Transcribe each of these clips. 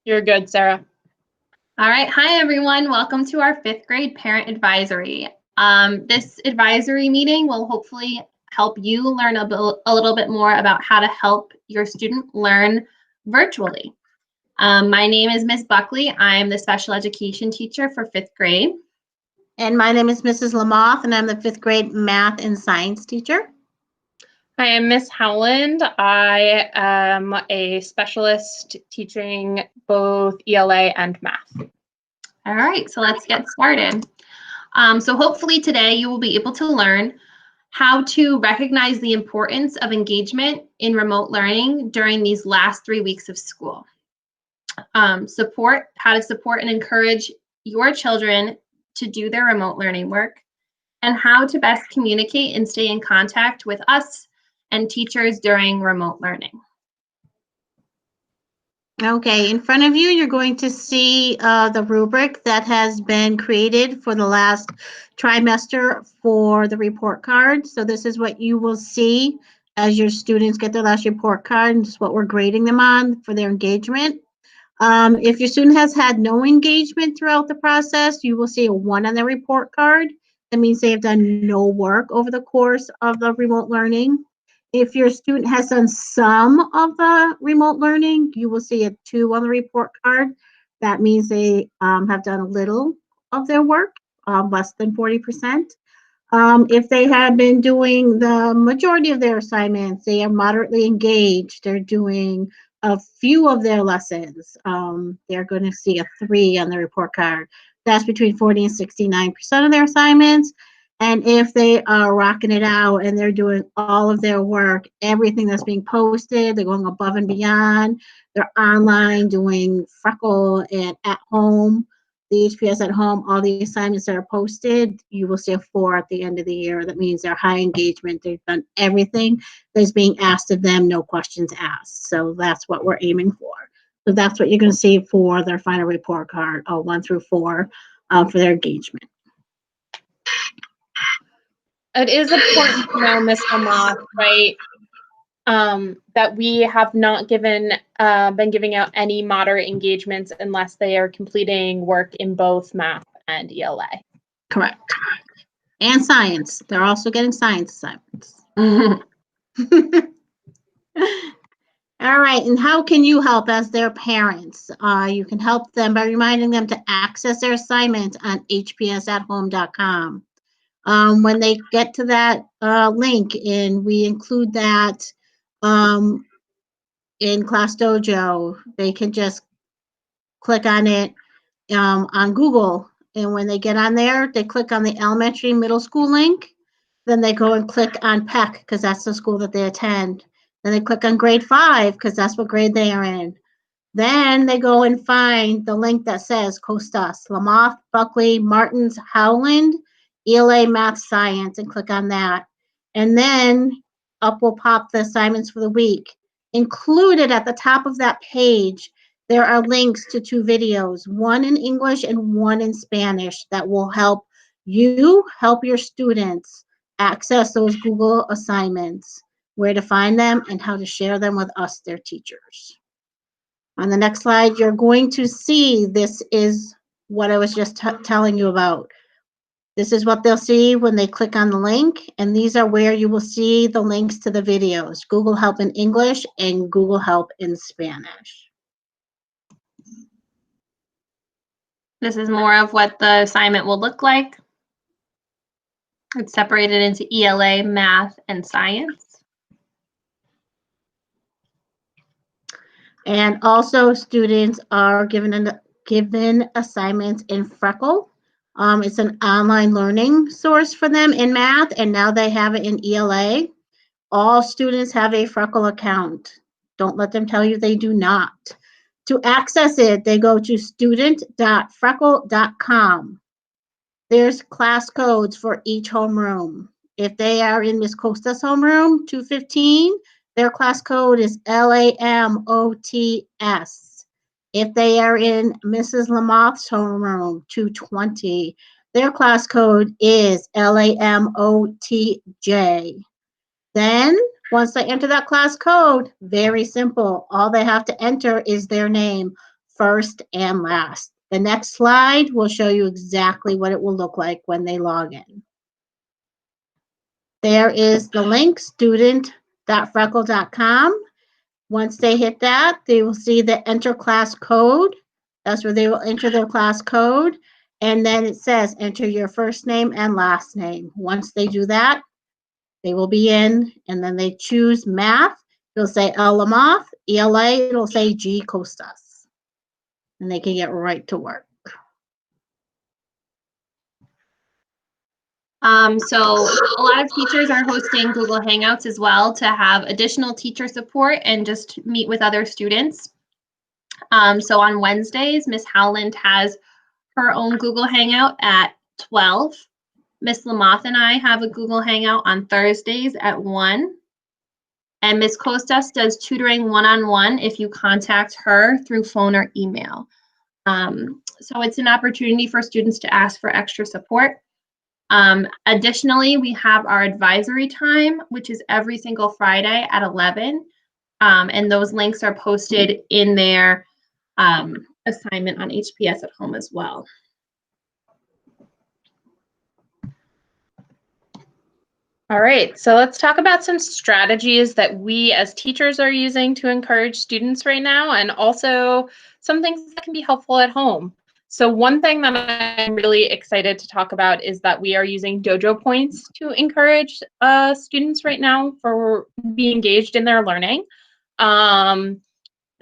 You're good, Sarah. All right. Hi, everyone. Welcome to our 5th grade parent advisory. This advisory meeting will hopefully help you learn a little bit more about how to help your student learn virtually. My name is Miss Buckley. I'm the special education teacher for 5th grade. And my name is Mrs. Lamoth, and I'm the 5th grade math and science teacher. I am Miss Howland. I am a specialist teaching both ELA and math. All right, so let's get started. So hopefully today you will be able to learn how to recognize the importance of engagement in remote learning during these last 3 weeks of school. How to support and encourage your children to do their remote learning work, and how to best communicate and stay in contact with us and teachers during remote learning. Okay, in front of you, you're going to see the rubric that has been created for the last trimester for the report card. So this is what you will see as your students get their last report card, and this is what we're grading them on for their engagement. If your student has had no engagement throughout the process, you will see a 1 on their report card. That means they have done no work over the course of the remote learning. If your student has done some of the remote learning, you will see a 2 on the report card. That means they have done a little of their work, less than 40%. If they have been doing the majority of their assignments, they are moderately engaged, they're doing a few of their lessons, they're going to see a 3 on the report card. That's between 40 and 69% of their assignments. And if they are rocking it out and they're doing all of their work, everything that's being posted, they're going above and beyond, they're online doing Freckle and at home, the HPS at home, all the assignments that are posted, you will see a 4 at the end of the year. That means they're high engagement. They've done everything that's being asked of them, no questions asked. So that's what we're aiming for. So that's what you're going to see for their final report card, 1 through 4, for their engagement. It is important to know, Ms. Lamoth, right, that we have not been giving out any moderate engagements unless they are completing work in both math and ELA. Correct. And science. They're also getting science assignments. All right, and how can you help as their parents? You can help them by reminding them to access their assignments on hpsathome.com. When they get to that link, and we include that in Class Dojo, they can just click on it on Google. And when they get on there, they click on the elementary middle school link. Then they go and click on Peck, because that's the school that they attend. Then they click on grade 5, because that's what grade they are in. Then they go and find the link that says Costas, Lamoth, Buckley, Martins, Howland, ELA Math Science, and click on that. And then up will pop the assignments for the week. Included at the top of that page, there are links to 2 videos, one in English and one in Spanish, that will help you help your students access those Google assignments, where to find them, and how to share them with us, their teachers. On the next slide, you're going to see this is what I was just telling you about. This is what they'll see when they click on the link, and these are where you will see the links to the videos, Google Help in English and Google Help in Spanish. This is more of what the assignment will look like. It's separated into ELA, math, and science. And also students are given assignments in Freckle. It's an online learning source for them in math, and now they have it in ELA. All students have a Freckle account. Don't let them tell you they do not. To access it, they go to student.freckle.com. There's class codes for each homeroom. If they are in Miss Costa's homeroom, 215, their class code is LAMOTS. If they are in Mrs. Lamoth's homeroom, 220, their class code is LAMOTJ. Then, once they enter that class code, very simple. All they have to enter is their name, first and last. The next slide will show you exactly what it will look like when they log in. There is the link, student.freckle.com. Once they hit that, they will see the enter class code. That's where they will enter their class code. And then it says enter your first name and last name. Once they do that, they will be in, and then they choose math. It'll say L. Lamoth, ELA, it'll say G. Costas. And they can get right to work. So a lot of teachers are hosting Google Hangouts as well to have additional teacher support and just meet with other students. So on Wednesdays, Miss Howland has her own Google Hangout at 12. Miss Lamoth and I have a Google Hangout on Thursdays at 1. And Miss Costas does tutoring one-on-one if you contact her through phone or email. So it's an opportunity for students to ask for extra support. Additionally, we have our advisory time, which is every single Friday at 11. And those links are posted in their assignment on HPS at home as well. All right, so let's talk about some strategies that we as teachers are using to encourage students right now, and also some things that can be helpful at home. So one thing that I'm really excited to talk about is that we are using dojo points to encourage students right now for being engaged in their learning.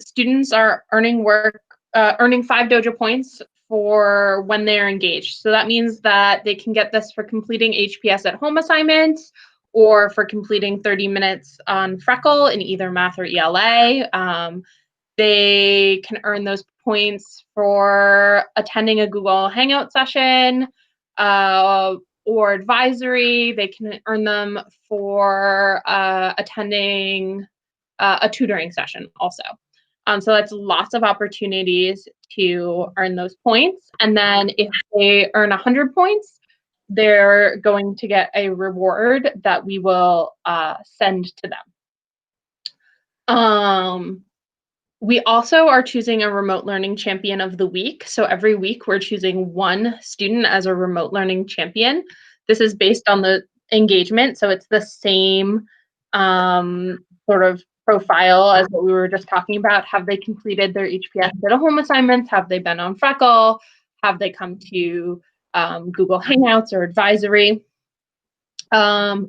Students are earning 5 dojo points for when they're engaged. So that means that they can get this for completing HPS at home assignments or for completing 30 minutes on Freckle in either math or ELA. They can earn those points for attending a Google Hangout session or advisory. They can earn them for attending a tutoring session also. So that's lots of opportunities to earn those points. And then if they earn 100 points, they're going to get a reward that we will send to them. We also are choosing a remote learning champion of the week. So every week we're choosing one student as a remote learning champion. This is based on the engagement. So it's the same sort of profile as what we were just talking about. Have they completed their HPS at home assignments? Have they been on Freckle? Have they come to Google Hangouts or advisory? That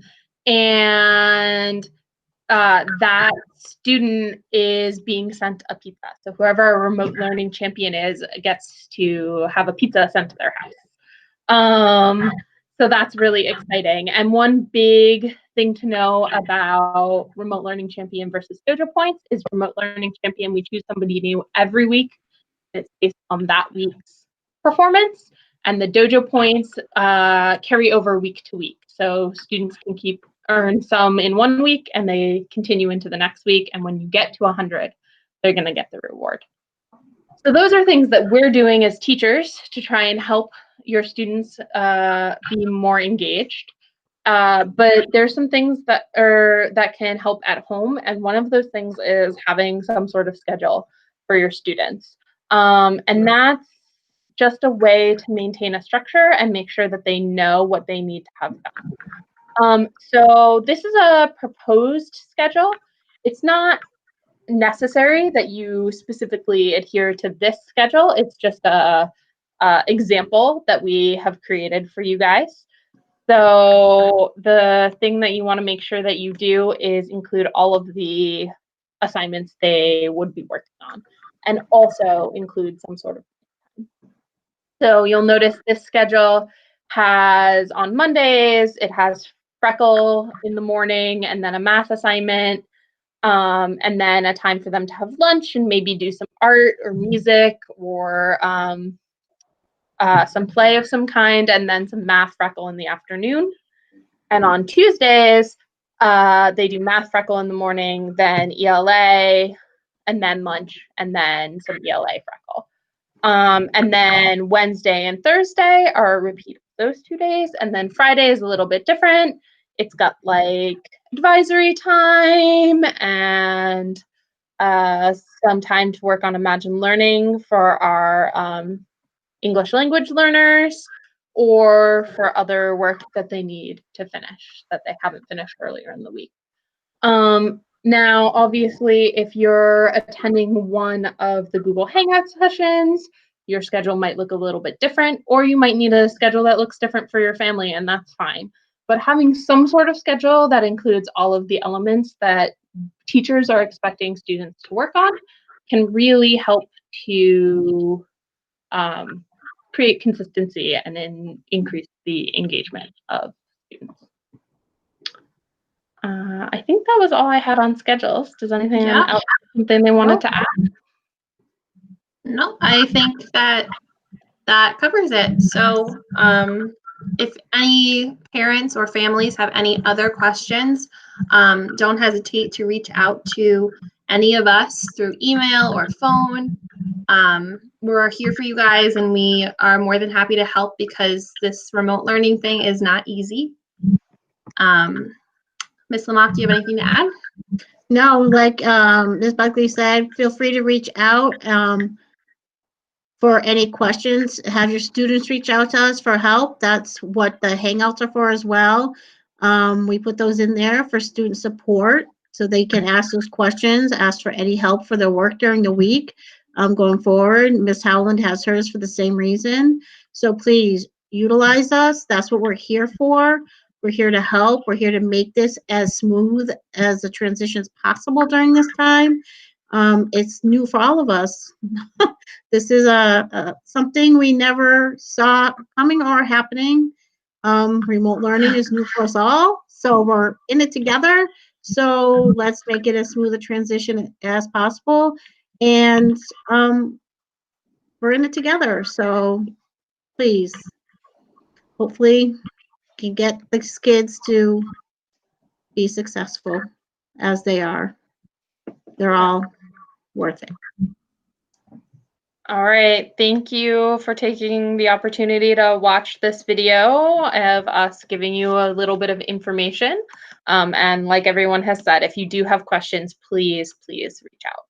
student is being sent a pizza. So whoever a remote learning champion is gets to have a pizza sent to their house. So that's really exciting. And one big thing to know about remote learning champion versus dojo points is remote learning champion, we choose somebody new every week. It's based on that week's performance. And the dojo points carry over week to week. So students can earn some in 1 week and they continue into the next week. And when you get to 100, they're going to get the reward. So those are things that we're doing as teachers to try and help your students be more engaged. But there's some things that can help at home. And one of those things is having some sort of schedule for your students. And that's just a way to maintain a structure and make sure that they know what they need to have done. So this is a proposed schedule. It's not necessary that you specifically adhere to this schedule. It's just a example that we have created for you guys. So the thing that you want to make sure that you do is include all of the assignments they would be working on, and also include some sort of time. So you'll notice this schedule has on Mondays, it has Freckle in the morning and then a math assignment, and then a time for them to have lunch and maybe do some art or music or some play of some kind, and then some math Freckle in the afternoon. And on Tuesdays, they do math Freckle in the morning, then ELA, and then lunch, and then some ELA Freckle. And then Wednesday and Thursday are a repeat of those 2 days. And then Friday is a little bit different. It's got like advisory time and some time to work on Imagine Learning for our English language learners, or for other work that they need to finish that they haven't finished earlier in the week. Now, obviously, if you're attending one of the Google Hangout sessions, your schedule might look a little bit different, or you might need a schedule that looks different for your family, and that's fine. But having some sort of schedule that includes all of the elements that teachers are expecting students to work on can really help to create consistency and then increase the engagement of students. I think that was all I had on schedules. Does anything else, something they wanted to add? No, I think that covers it. So if any parents or families have any other questions, don't hesitate to reach out to any of us through email or phone. We're here for you guys, and we are more than happy to help because this remote learning thing is not easy. Ms. Lamont, do you have anything to add? No, like Ms. Buckley said, feel free to reach out for any questions. Have your students reach out to us for help. That's what the Hangouts are for as well. We put those in there for student support so they can ask those questions, ask for any help for their work during the week. Going forward, Ms. Howland has hers for the same reason. So please utilize us. That's what we're here for. We're here to help. We're here to make this as smooth as the transition is possible during this time. It's new for all of us. This is something we never saw coming or happening. Remote learning is new for us all, so we're in it together. So let's make it as smooth a transition as possible, and we're in it together. So please, hopefully, can get these kids to be successful as they are. They're all worth it. All right, thank you for taking the opportunity to watch this video of us giving you a little bit of information. And like everyone has said, if you do have questions, please reach out.